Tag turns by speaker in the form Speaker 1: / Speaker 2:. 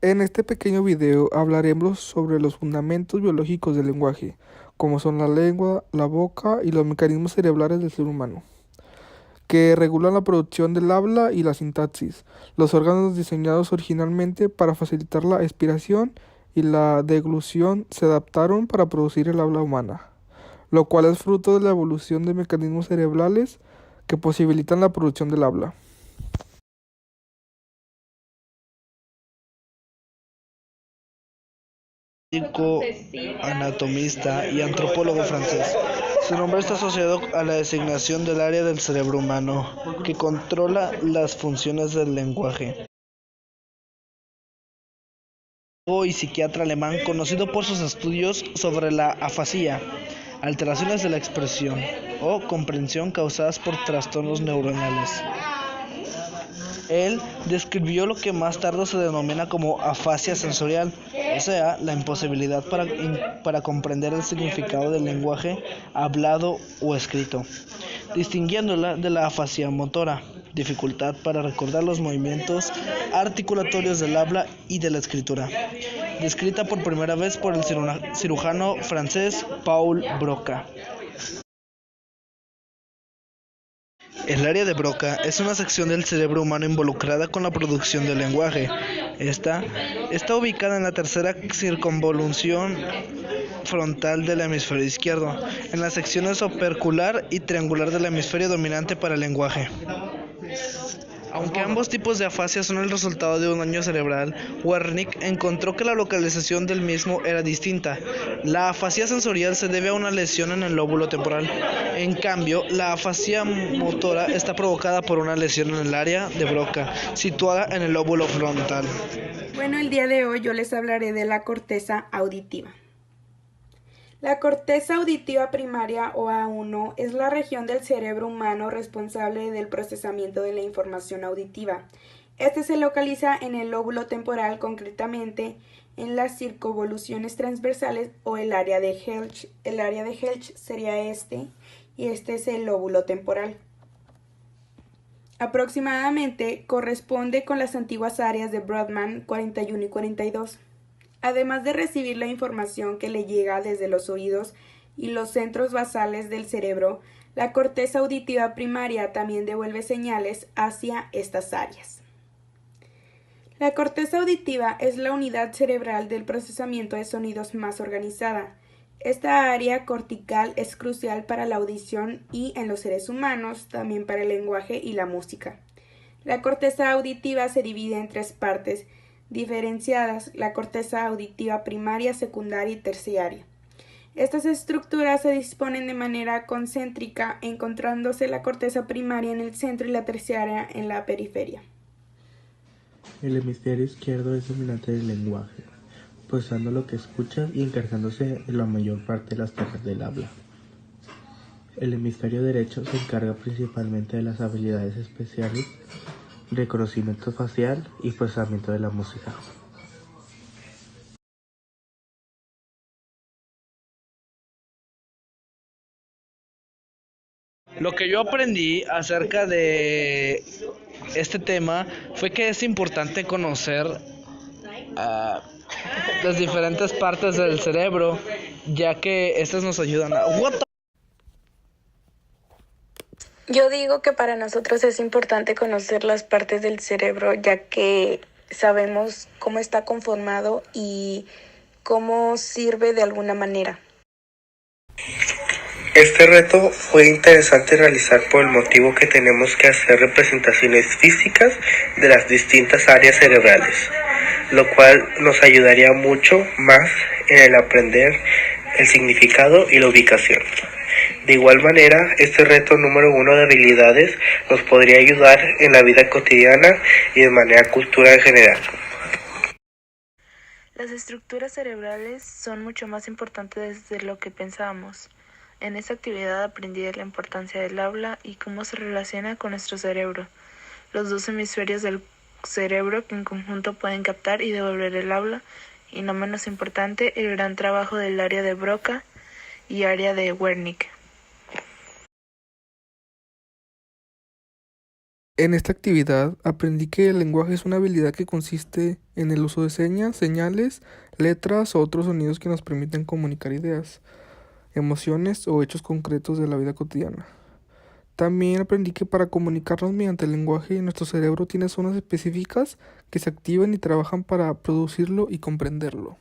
Speaker 1: En este pequeño video hablaremos sobre los fundamentos biológicos del lenguaje, como son la lengua, la boca y los mecanismos cerebrales del ser humano, que regulan la producción del habla y la sintaxis. Los órganos diseñados originalmente para facilitar la expiración y la deglución se adaptaron para producir el habla humana, lo cual es fruto de la evolución de mecanismos cerebrales que posibilitan la producción del habla.
Speaker 2: Médico, anatomista y antropólogo francés. Su nombre está asociado a la designación del área del cerebro humano que controla las funciones del lenguaje. Y psiquiatra alemán conocido por sus estudios sobre la afasia, alteraciones de la expresión o comprensión causadas por trastornos neuronales. Él describió lo que más tarde se denomina como afasia sensorial, o sea, la imposibilidad para comprender el significado del lenguaje hablado o escrito, distinguiéndola de la afasia motora, dificultad para recordar los movimientos articulatorios del habla y de la escritura, descrita por primera vez por el cirujano francés Paul Broca. El área de Broca es una sección del cerebro humano involucrada con la producción del lenguaje. Esta está ubicada en la tercera circunvolución frontal del hemisferio izquierdo, en las secciones opercular y triangular del hemisferio dominante para el lenguaje. Aunque ambos tipos de afasia son el resultado de un daño cerebral, Wernicke encontró que la localización del mismo era distinta. La afasia sensorial se debe a una lesión en el lóbulo temporal. En cambio, la afasia motora está provocada por una lesión en el área de Broca, situada en el lóbulo frontal.
Speaker 3: Bueno, el día de hoy yo les hablaré de la corteza auditiva. La corteza auditiva primaria o A1 es la región del cerebro humano responsable del procesamiento de la información auditiva. Este se localiza en el lóbulo temporal, concretamente en las circunvoluciones transversales o el área de Helch. El área de Helch sería este y este es el lóbulo temporal. Aproximadamente corresponde con las antiguas áreas de Brodmann 41 y 42. Además de recibir la información que le llega desde los oídos y los centros basales del cerebro, la corteza auditiva primaria también devuelve señales hacia estas áreas. La corteza auditiva es la unidad cerebral del procesamiento de sonidos más organizada. Esta área cortical es crucial para la audición y, en los seres humanos, también para el lenguaje y la música. La corteza auditiva se divide en tres partes diferenciadas: la corteza auditiva primaria, secundaria y terciaria. Estas estructuras se disponen de manera concéntrica, encontrándose la corteza primaria en el centro y la terciaria en la periferia.
Speaker 4: El hemisferio izquierdo es dominante del lenguaje, procesando lo que escucha y encargándose de la mayor parte de las tareas del habla. El hemisferio derecho se encarga principalmente de las habilidades especiales, reconocimiento facial y procesamiento de la música.
Speaker 2: Lo que yo aprendí acerca de este tema fue que es importante conocer las diferentes partes del cerebro, ya que estas nos ayudan a...
Speaker 3: Yo digo que para nosotros es importante conocer las partes del cerebro, ya que sabemos cómo está conformado y cómo sirve de alguna manera.
Speaker 5: Este reto fue interesante realizar por el motivo que tenemos que hacer representaciones físicas de las distintas áreas cerebrales, lo cual nos ayudaría mucho más en el aprender el significado y la ubicación. De igual manera, este reto número 1 de habilidades nos podría ayudar en la vida cotidiana y de manera cultural en general.
Speaker 6: Las estructuras cerebrales son mucho más importantes de lo que pensábamos. En esta actividad aprendí de la importancia del habla y cómo se relaciona con nuestro cerebro. Los dos hemisferios del cerebro que en conjunto pueden captar y devolver el habla, y no menos importante, el gran trabajo del área de Broca y área de Wernicke.
Speaker 1: En esta actividad aprendí que el lenguaje es una habilidad que consiste en el uso de señas, señales, letras o otros sonidos que nos permiten comunicar ideas, emociones o hechos concretos de la vida cotidiana. También aprendí que para comunicarnos mediante el lenguaje, nuestro cerebro tiene zonas específicas que se activan y trabajan para producirlo y comprenderlo.